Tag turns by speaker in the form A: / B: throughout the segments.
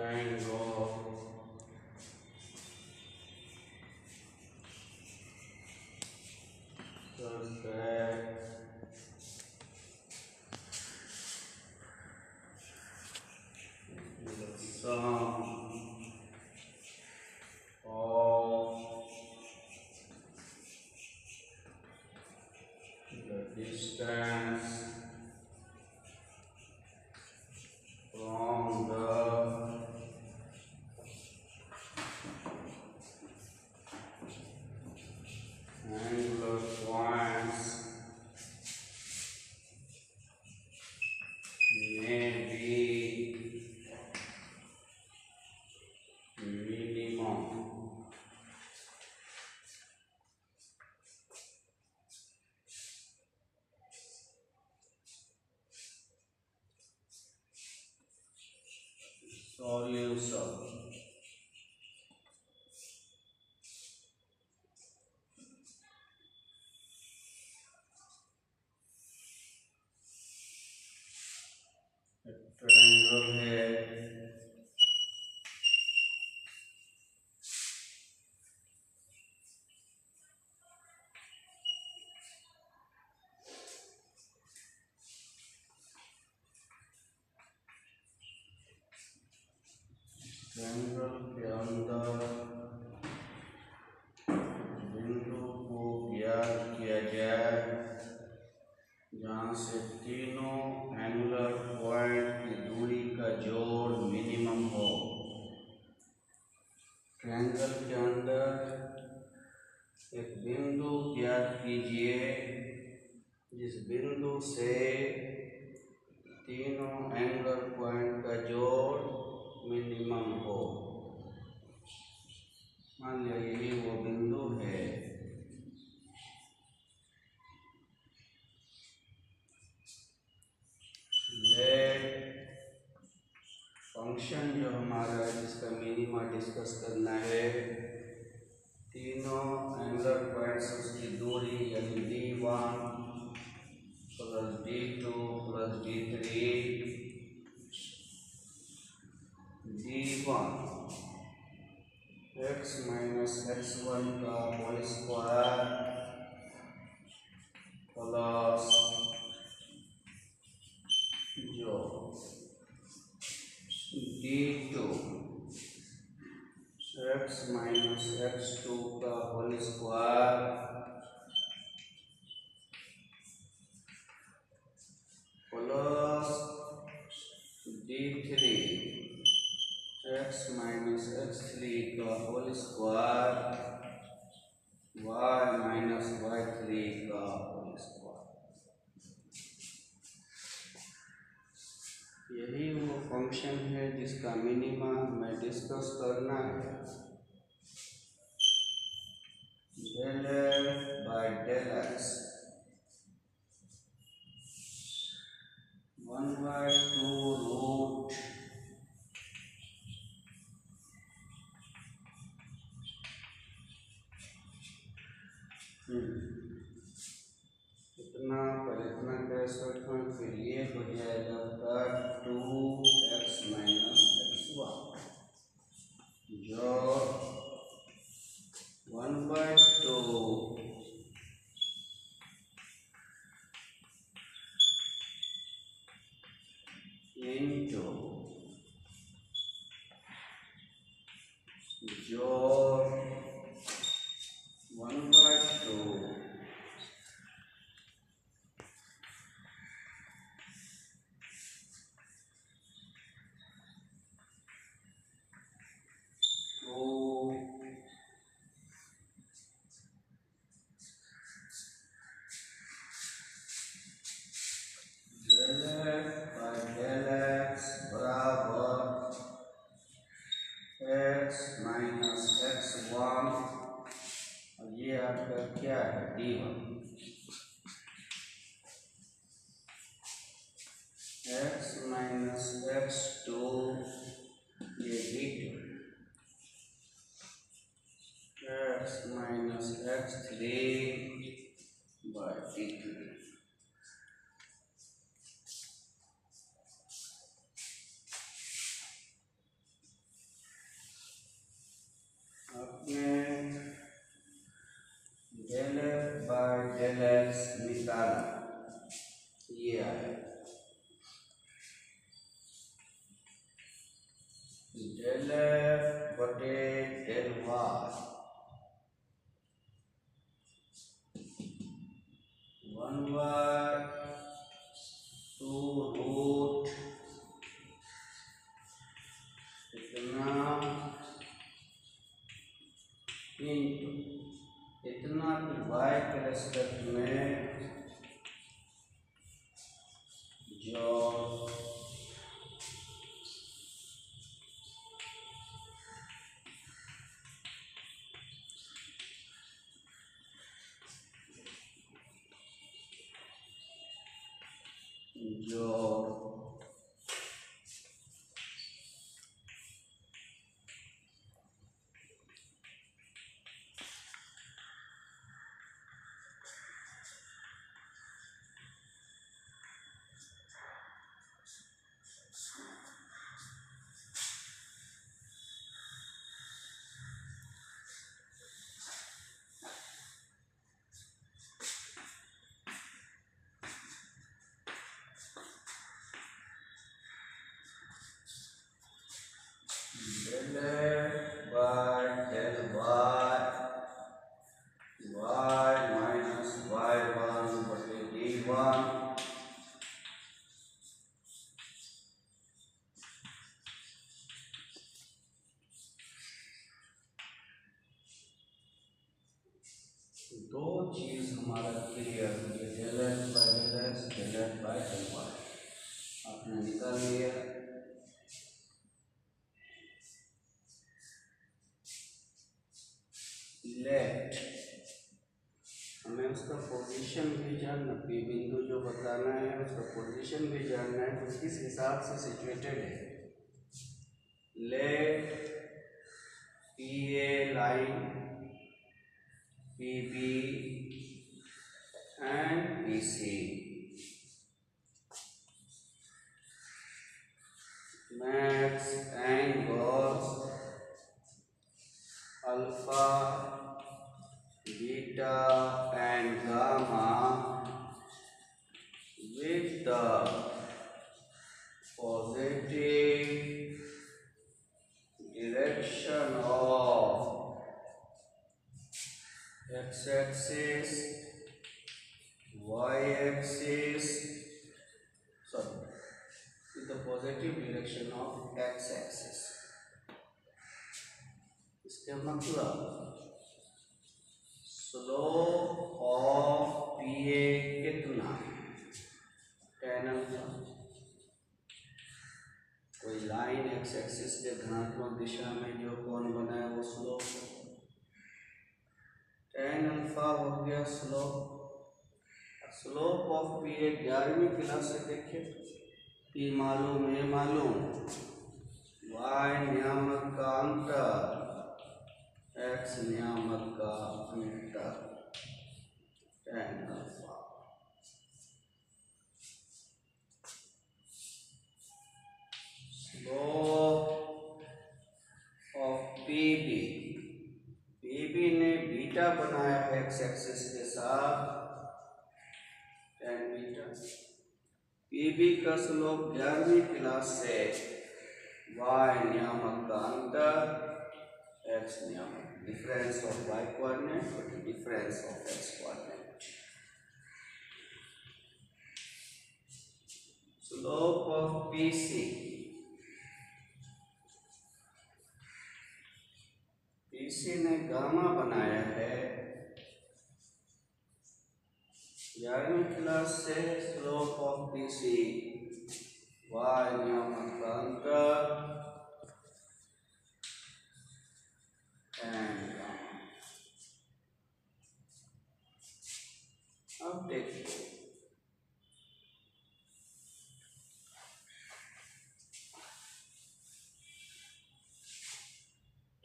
A: triangle such that the sum of the distance from the angular points may be minimum. Solution. Triangle है, triangle के अंदर बिंदु को ज्ञात किया जाए जहाँ से तीनों एंगुलर पॉइंट की दूरी का जोड़ मिनिमम हो। ट्रायंगल के अंदर एक बिंदु ज्ञात कीजिए जिस बिंदु से तीनों एंगुलर पॉइंट का जोड़ मिनिमम हो। मान लिया यही वो बिंदु है। फंक्शन जो हमारा है जिसका मिनिमा डिस्कस करना है, तीनों एंगुलर पॉइंट्स उसकी दूरी यानी d1 plus d2 plus d3, d1 x minus x1 का होल स्क्वायर प्लस जो d2 x माइनस x2 का whole square plus d3 x minus x3 का whole square y minus y3 का होल स्क्वायर। यही वो फंक्शन है जिसका minima हमें डिस्कस करना है। del f by del x 1/2 root इतना पर इतना क्रॉस करते हैं, फिर ये हो जाएगा का 2x माइनस x1 जो 1/2 into जो 1/2 del f by del x बराबर x माइनस x1 और ये आपका क्या है d1 x माइनस x2 ये d2 x minus x3 by d3। ये आया डेल एफ बटे डेल वाई 1/2 रूट इतना इंटू इतना फिर वाई के रेस्पेक्ट में जो दो चीज हमारा क्लियर हुई del X by del X del X by del Y आपने निकाल लिया। लेट हमें उसका पोजीशन भी जानना, पी बिंदु जो बताना है उसका पोजीशन भी जानना है, तो किस हिसाब से सिचुएटेड है। Let P a line PB and PC max angles alpha, beta and gamma with the positive direction of x-axis, y-axis, with the positive direction of x-axis। इसके मतलब स्लोप ऑफ PA कितना, tan अल्फा। कोई line x-axis के धनात्मक दिशा में जो कोण बना है वो स्लोप tan अल्फा हो गया slope. Slope of P A 11वीं क्लास से देखिए, पी मालूम ए मालूम, वाई नियामक का अंतर, एक्स नियामक का अंतर, tan alpha. Slope of P B, PB ने बीटा बनाया है एक्स एक्सिस के साथ, tan बीटा। पीबी का स्लोप 11वीं क्लास से y नियामक का अंतर, x नियामक, डिफरेंस ऑफ y कोऑर्डिनेट और difference of x coordinate. Slope of PC, PC ने गामा बनाया है 11वीं क्लास से। स्लोप ऑफ पीसी y नियामक का अंतर एंड गामा। अब देखो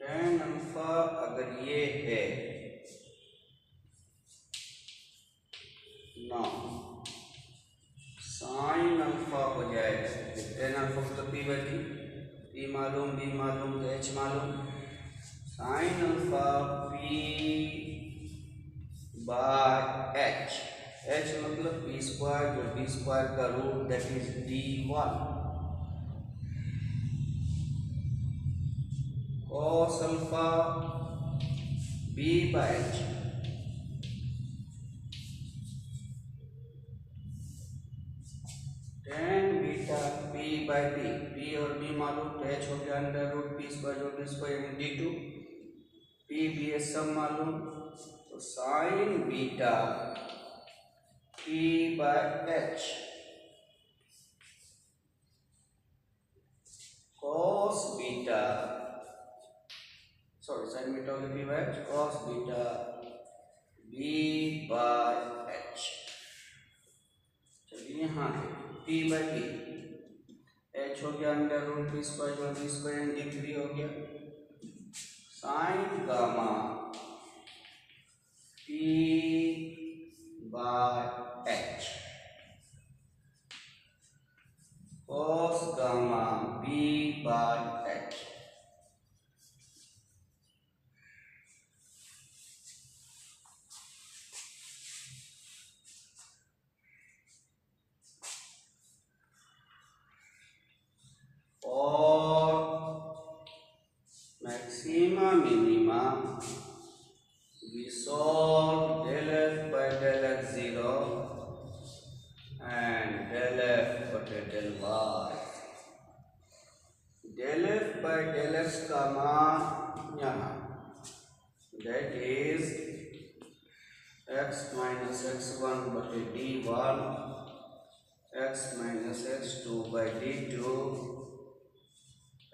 A: tan अल्फा अगर ये है ना, साइन अल्फा हो जाएगा। tan अल्फा मतलब p बाई टी, p मालूम, b मालूम, तो h मालूम। Sine alpha p by h H मतलब बी स्क्वायर, जो बी स्क्वायर का root that is d1 cos alpha b by h tan beta p by b, p और b मालूम तो h हो गया अंडर रूट p स्क्वायर जो b square यानी d2, p b है सब मालूम, तो sine beta p by h cos beta sine beta हो गया p by h cos beta b by h। चलिए यहाँ p बाय b h हो गया अंडर रूट p स्क्वायर जो b स्क्वायर d3 हो गया, sine gamma p by h cos gamma b by h। और maxima minima we solve del f by del x 0 and del f by del y। del f by del x का मान यहाँ that is x minus x1 बटे d1 x minus x2 by d2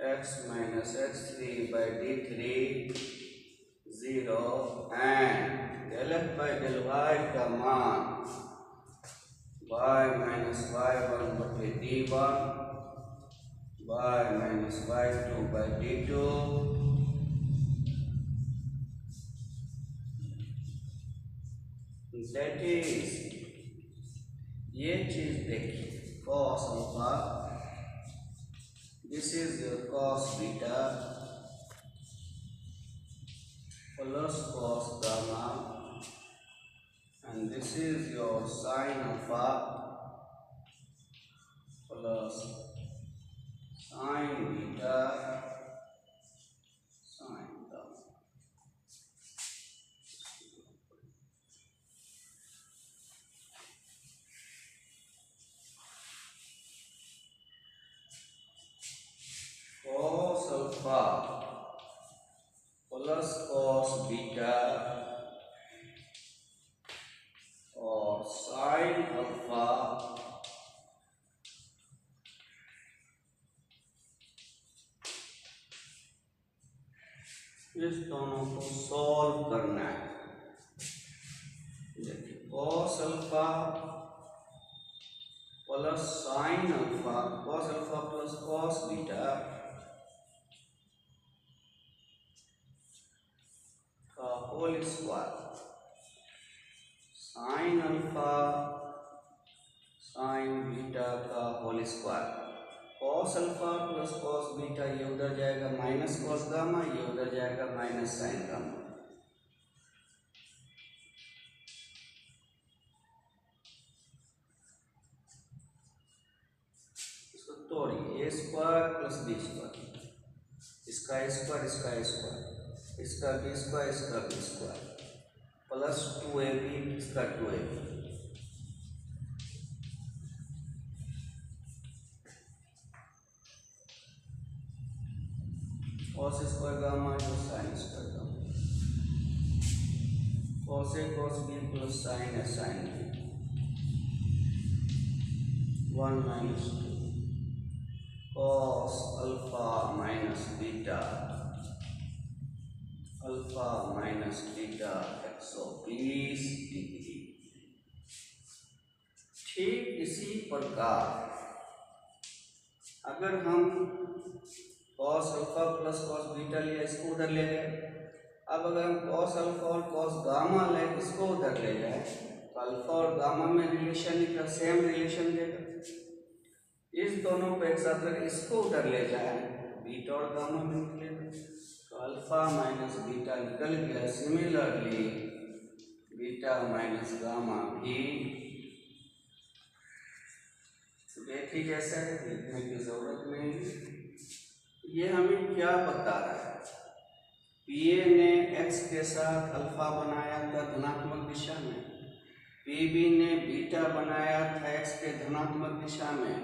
A: x minus x3 by d3 0 and del f by del y का मान y minus y1 बटे d1 y minus y2 by d2 that is ये चीज देखिए cos alpha, this is your cos beta plus cos gamma and this is your sin alpha plus sin beta sin gamma। cos alpha plus cos beta और sin alpha इस दोनों को solve करना है। देखिए cos alpha plus sin alpha, cos alpha plus cos beta का whole square, sin alpha sin beta का whole square, cos alpha plus cos beta ये उधर जाएगा माइनस cos गामा, ये उधर जाएगा माइनस sin गामा। इसको तोड़िए a square plus b square, इसका स्क्वायर इसका स्क्वायर, इसका b स्क्वायर इसका b स्क्वायर प्लस 2ab इसका 2ab cos स्क्वायर गामा जो sin square gamma, cos a cos b plus sin a sin b 1 minus 2 cos alpha minus beta alpha minus beta 120 degree. ठीक इसी प्रकार अगर हम cos alpha plus cos beta लिया इसको उधर ले गए, अब अगर हम cos अल्फा और cos गामा ले इसको उधर ले जाए तो अल्फा और गामा में रिलेशन का सेम रिलेशन देगा। इस दोनों को एक साथ अगर इसको उधर ले जाए बीटा और गामा में निकलेगा, तो अल्फा माइनस बीटा निकल गया। सिमिलरली बीटा माइनस गामा भी। ये ठीक ऐसा है, लिखने की जरूरत नहीं। ये हमें क्या बता रहा है? पीए ने एक्स के साथ अल्फा बनाया था धनात्मक दिशा में, पीबी ने बीटा बनाया था एक्स के धनात्मक दिशा में,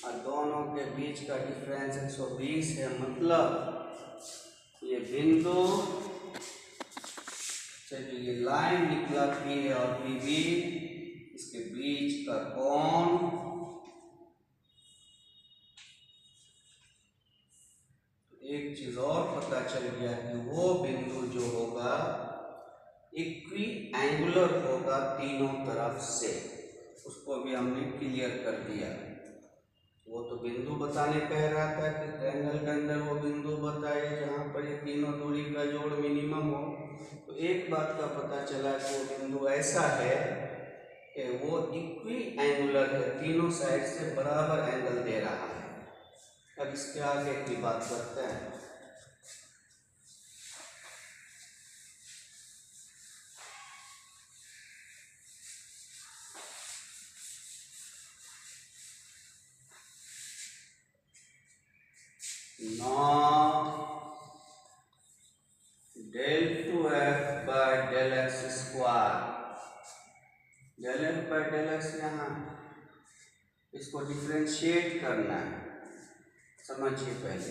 A: और दोनों के बीच का डिफरेंस 120 है। मतलब ये बिंदु, चलिए ये लाइन निकला पी और पीबी, इसके बीच का कोण एक चीज और पता चल गया कि वो बिंदु जो होगा इक्वी एंगुलर होगा तीनों तरफ से। उसको भी हमने क्लियर कर दिया। वो तो बिंदु बताने कह रहा था कि ट्रायंगल के अंदर वो बिंदु बताए जहां पर ये तीनों दूरी का जोड़ मिनिमम हो। तो एक बात का पता चला कि वो बिंदु ऐसा है कि वो इक्वी एंगुलर है, तीनों साइड से बराबर एंगल दे रहा है। अब इसके आगे की बात करते हैं। Del two F by del X square, del F by del X यहाँ इसको डिफ्रेंशिएट करना है। समझिए पहले,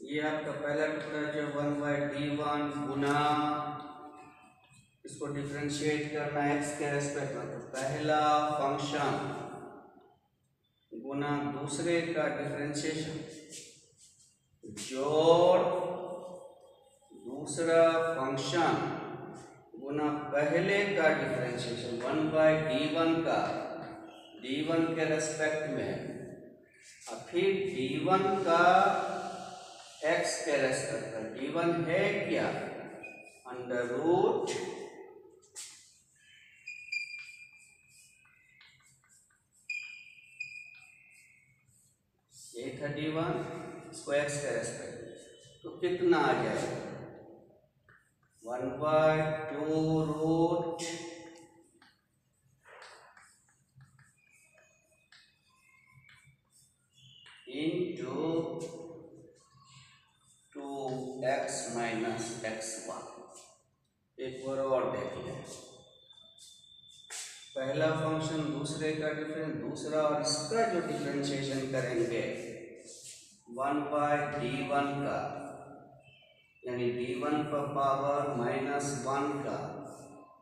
A: ये आपका पहला टुकड़ा जो 1/d1 गुना, इसको डिफ्रेंशिएट करना है एक्स के रेस्पेक्ट में। तो पहला फंक्शन गुना दूसरे का डिफ्रेंशिएशन जोड़ दूसरा फंक्शन गुना पहले का डिफ्रेंशिएशन 1/d1 का d1 के रेस्पेक्ट में, और फिर d1 का x के रेस्पेक्ट में। d1 है क्या? अंडर रूट ये था d1, इसको x के रेस्पेक्ट में, तो कितना आ जाएगा? 1/2 root into 2x minus x1। एक बार और देख लें, पहला फंक्शन दूसरे का डिफरेंस, दूसरा और इसका जो डिफरेंशिएशन करेंगे 1/d1 का, यानी d1 पर पावर -1 का,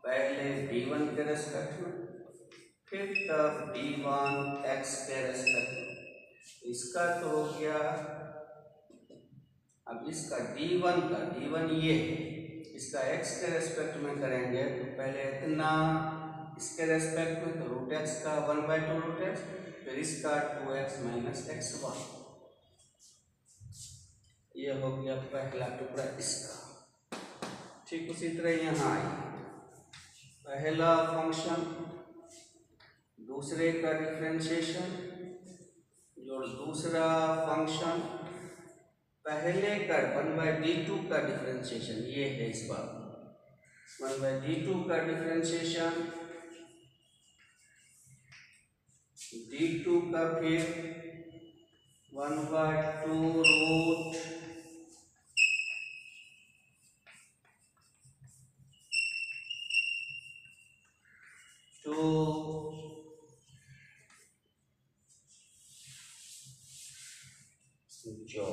A: पहले d1 के रेस्पेक्ट में, फिर तब d1 x के रेस्पेक्ट में। इसका तो हो गया। अब इसका d1 का, d1 ये है, इसका x के रेस्पेक्ट में करेंगे तो पहले इतना इसके रेस्पेक्ट में, तो रूट x का 1/2 रूट x, फिर इसका 2x माइनस x1। ये हो गया पहला टुकड़ा इसका। ठीक उसी तरह यहाँ आइए, पहला फंक्शन दूसरे का डिफरेंशिएशन जोड़ दूसरा फंक्शन पहले का 1/d2 का डिफरेंशिएशन, ये है इस बार 1/d2 का डिफरेंशिएशन, d2 का फिर 1/2 रूट जो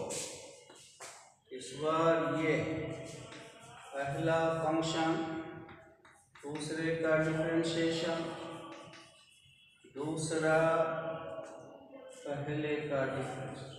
A: इस बार ये पहला फंक्शन दूसरे का डिफरेंशिएशन दूसरा पहले का differentiation.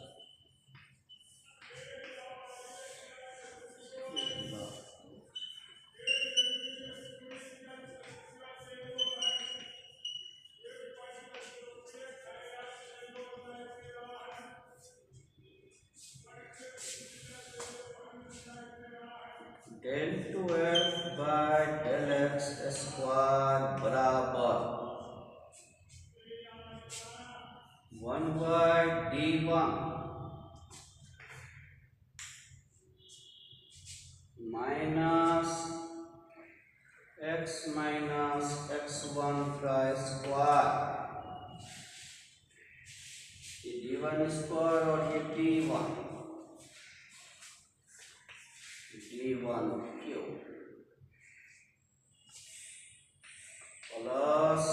A: Del two F by del X square बराबर 1/d1 minus x d1 square और ये d1 cube plus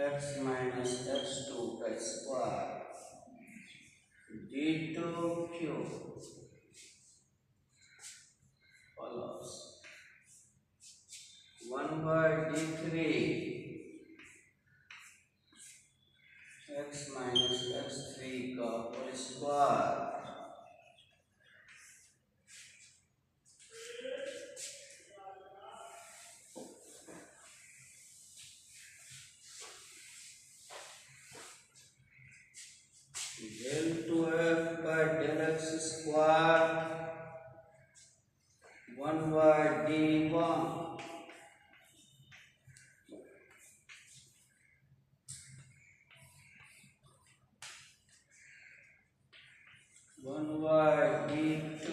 A: x minus x2 का square d2 cube plus 1/d3 x minus x3 का whole square del 2f by del x square 1/d1 1/d2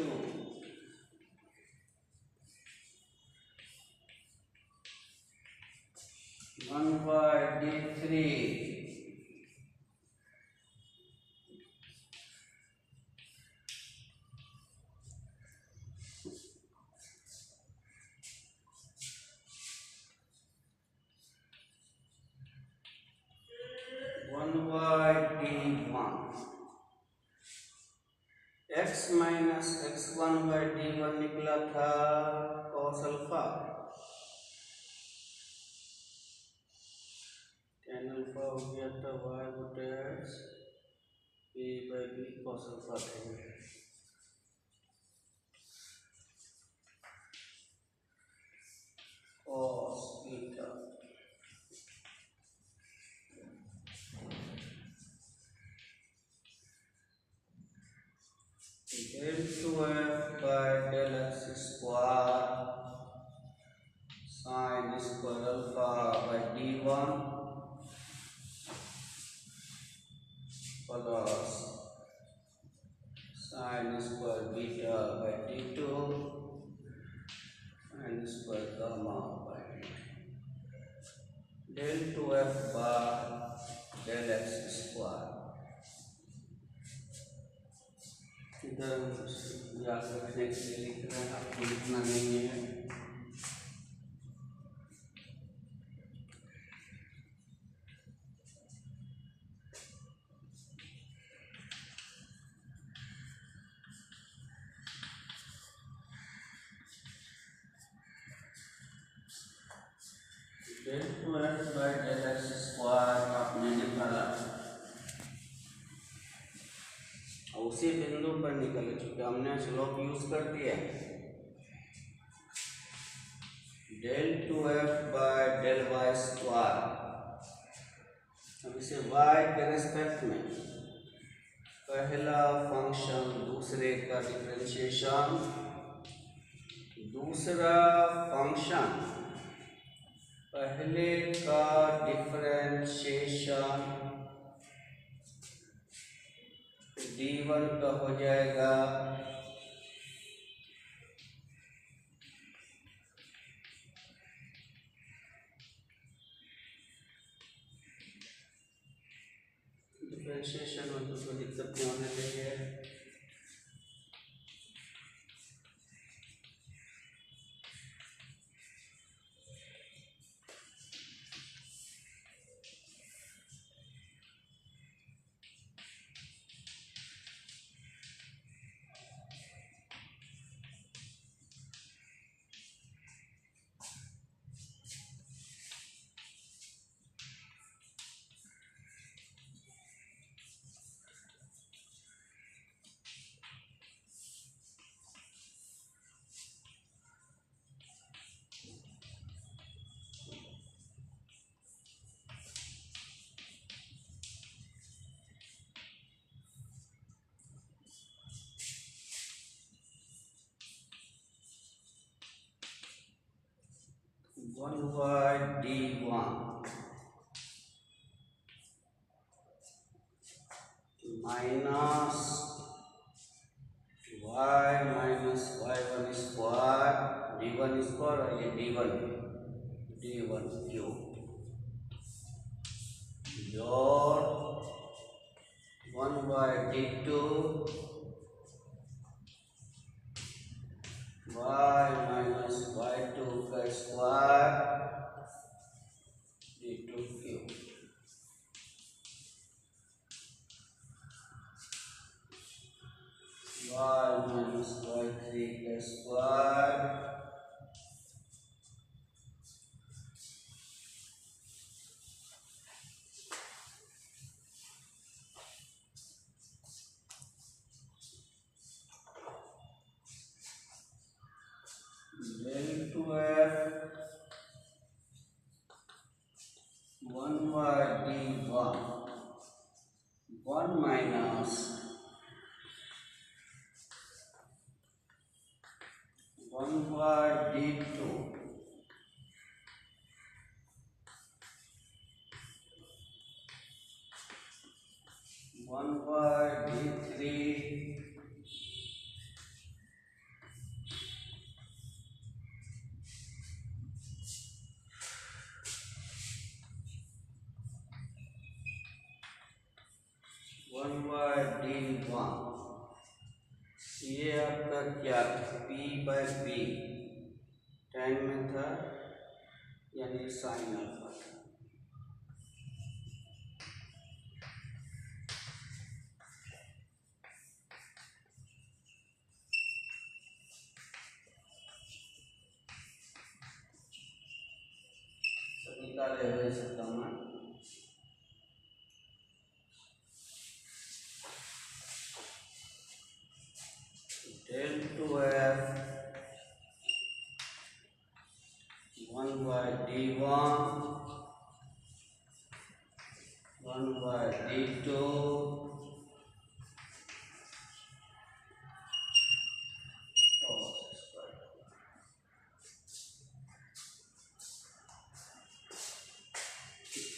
A: 1/d3 1/d1 x minus x1/d1 निकला था cos alpha tan alpha हो गया था y बटे x p/b cos alpha था cos beta del 2f by del x square sin square alpha by d1 plus sin square beta by d2 sin square gamma by d2 del 2f by del x square इधर याद रखने के लिए लिख रहे हैं आपको लिखना नहीं है del 2f by del x square आपने निकाला उसी बिंदु पर निकले चूंकि हमने स्लोप यूज कर दिया del 2f by del y square अब इसे y के रेस्पेक्ट में पहला फंक्शन दूसरे का डिफरेंशिएशन दूसरा फंक्शन पहले का डिफरेंशिएशन d1 का हो जाएगा डिफरेंशिएशन में तो कोई दिक्कत नहीं होने देंगे one by d1 minus y minus y1 square d1 square और ये d1 cube dot 1 by d2 y minus y2 का square d2 cube y minus y3 का square del 2f 1 by d1 1 minus 1 by d2 1 by d3 1 by d1 ये आपका क्या p by b tan में था यानी साइन अल्फा था। निकाले हुए सकता हूँ del 2f 1 by d1 1 by d2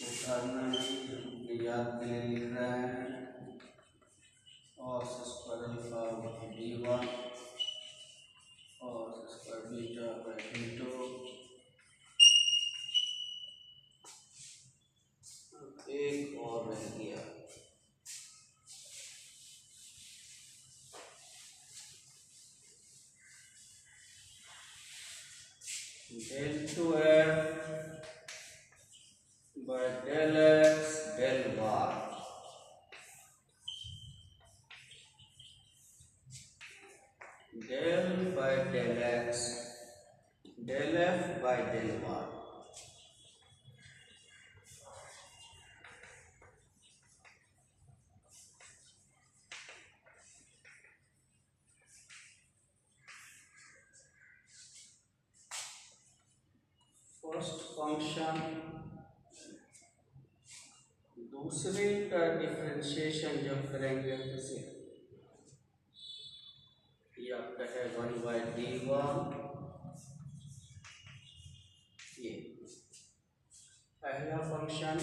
A: उठाना याद के लिए लिख रहे हैं cos square alpha by d1 cos square beta by d2 एक और रह गया del 2f by del x del y del by del x del f by del y first function दूसरे का डिफरेंशिएशन जब करेंगे किसी ये आपका है 1 by d1 ये पहला फंक्शन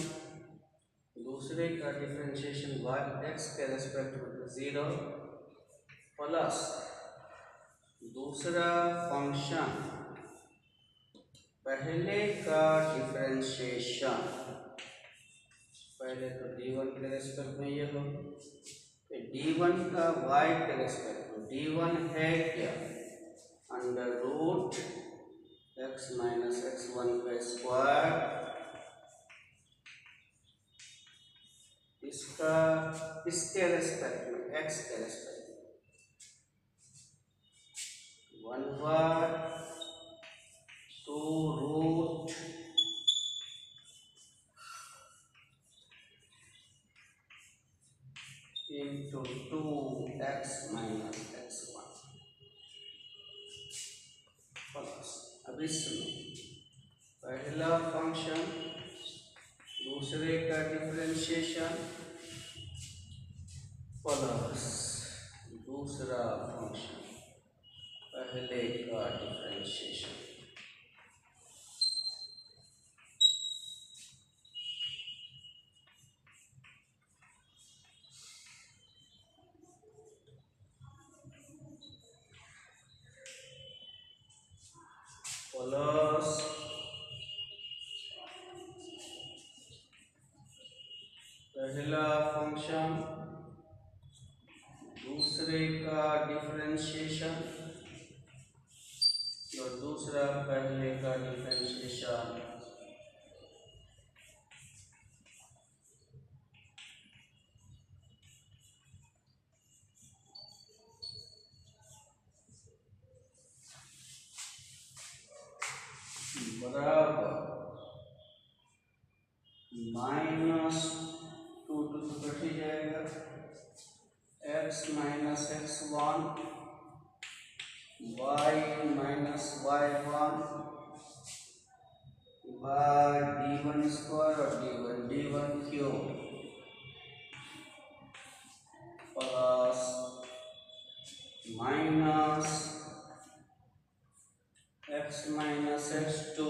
A: दूसरे का डिफरेंशिएशन y x के रेस्पेक्ट में 0 प्लस दूसरा फंक्शन पहले का डिफरेंशिएशन पहले तो d1 के रेस्पेक्ट में ये हो d1 का y के रेस्पेक्ट में d1 है क्या under root x minus x1 का स्क्वायर इसका इसके रेस्पेक्ट में x के रेस्पेक्ट में 1 बार 2 root into 2x minus x1 plus अब इसमें पहला फंक्शन दूसरे का डिफरेंशिएशन प्लस दूसरा फंक्शन पहले का डिफरेंशिएशन प्लस पहला फंक्शन दूसरे का डिफरेंशिएशन और दूसरा पहले का डिफरेंशिएशन। बराबर माइनस टू तो कट ही जाएगा, x minus x1 y minus y1 by d1 square और d1 cube plus minus x minus x2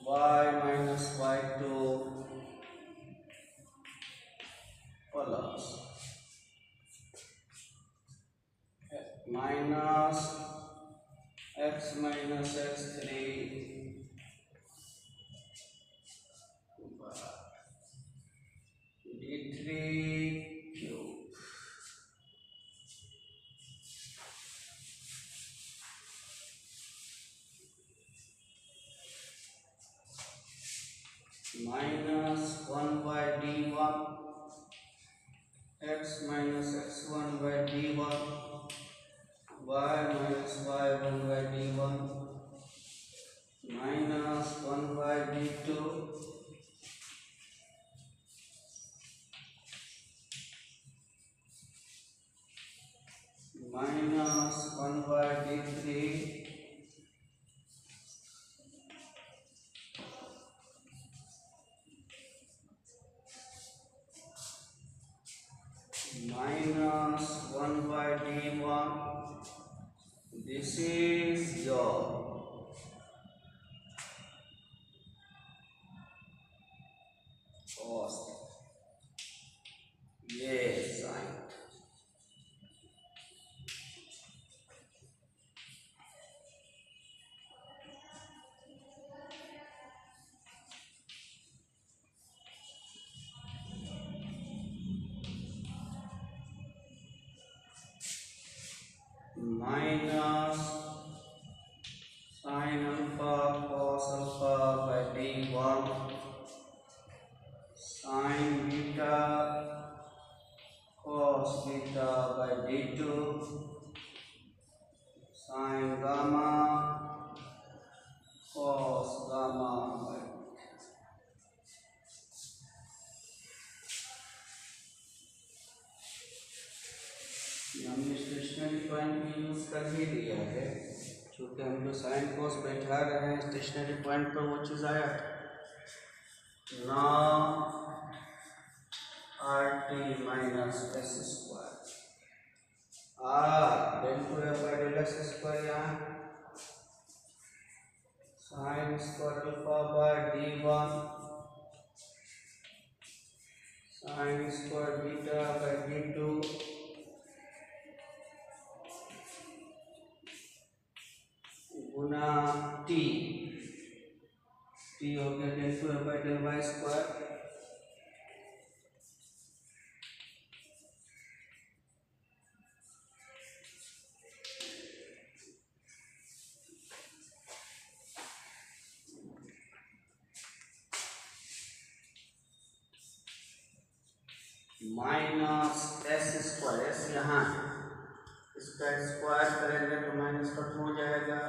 A: y minus y2 plus minus x minus x3 d3 cube minus 1 by d1 x minus x1 by d1 y minus y1 by d1 minus 1 by d2 minus 1 by d3 minus 1 by d1. This is your cos. Yes, right. Minus sin alpha cos alpha by d1 sin beta cos beta by d2 sin gamma cos gamma by हमने stationary point भी use कर ही दिया है, क्योंकि हम जो sine cos बैठा रहे हैं स्टेशनरी पॉइंट पर वो चीज़ आया ना R T minus S square R del two F by del X square यहाँ sine square alpha by d1 sine square beta by d2 गुना टी टी हो गया del two F by del Y square minus S square S यहाँ इसका square करेंगे तो minus खत्म हो जाएगा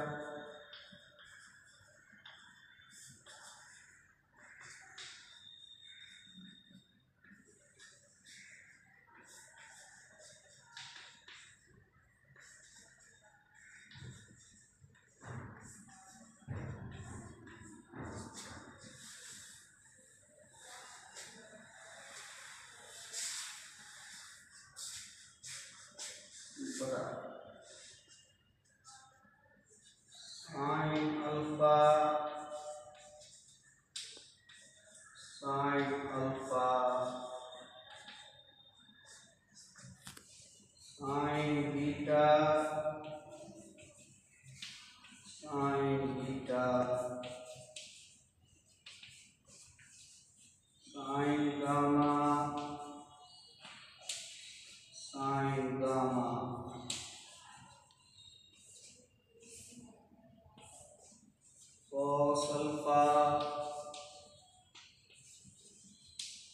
A: alpha,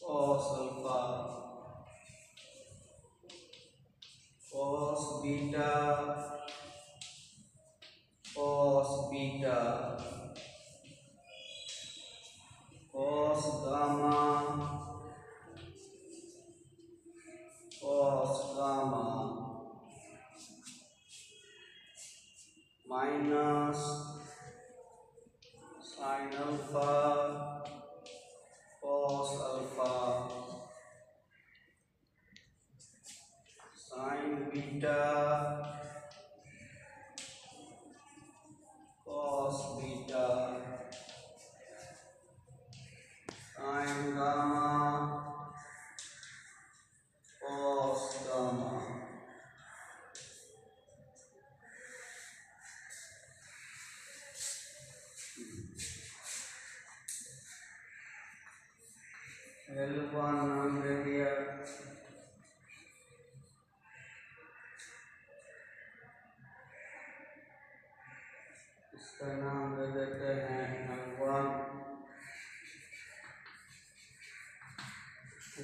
A: cos alpha, cos beta, cos beta, cos gamma, cos gamma, minus sin alpha, cos alpha, sin beta, cos beta, sin gamma, cos gamma. L1 नाम दे दिया, इसका नाम दे देते हैं M1,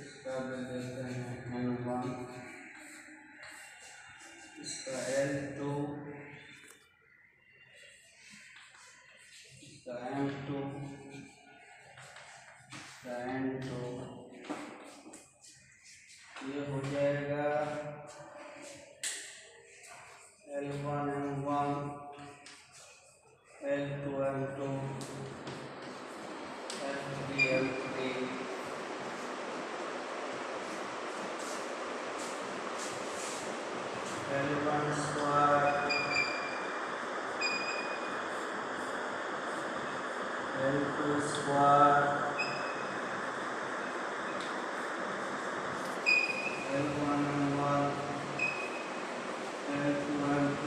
A: इसका दे देते हैं N1, इसका L2, इसका M2, इसका N2, ये हो जाएगा L1 M1, L2 M2, L3 M3, L1 square, L2 square, L1 M1, L2 M2,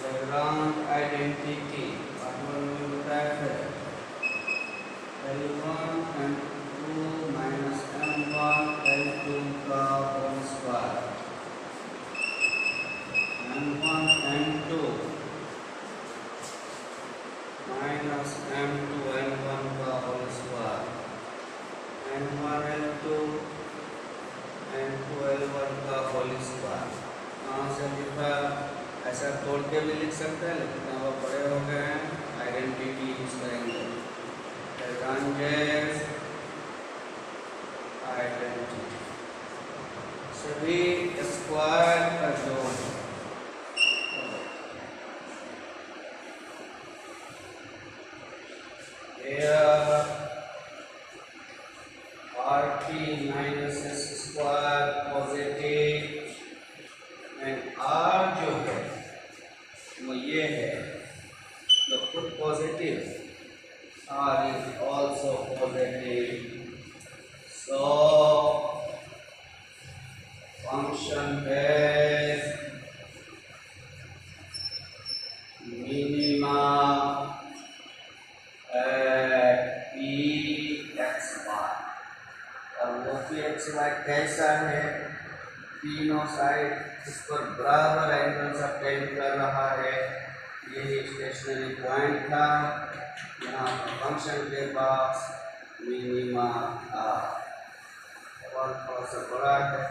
A: Lagrange identity आपने बताया है, L1 M2 minus M1 L2 का whole square, M1 M2 minus M2 M1 का whole square, M1 L2 M2 L1 का whole square. कहाँ से लिखा, ऐसा तोड़ के भी लिख सकते हैं, लेकिन अब बड़े हो गए हैं, आइडेंटिटी यूज करेंगे, लैग्रांजेस आइडेंटिटी, सभी स्क्वायर का जोड़, RT minus S square positive, and R जो है वो ये है, तो खुद positive, R is also positive, so function has minima at Pxy, और वो Pxy कैसा है, तीनों साइड इस पर बराबर एंगल से टेंड कर रहा है, यही स्टेशनरी पॉइंट था, यहाँ फंक्शन के पास मिनिमा था, और थोड़ा सा बड़ा है,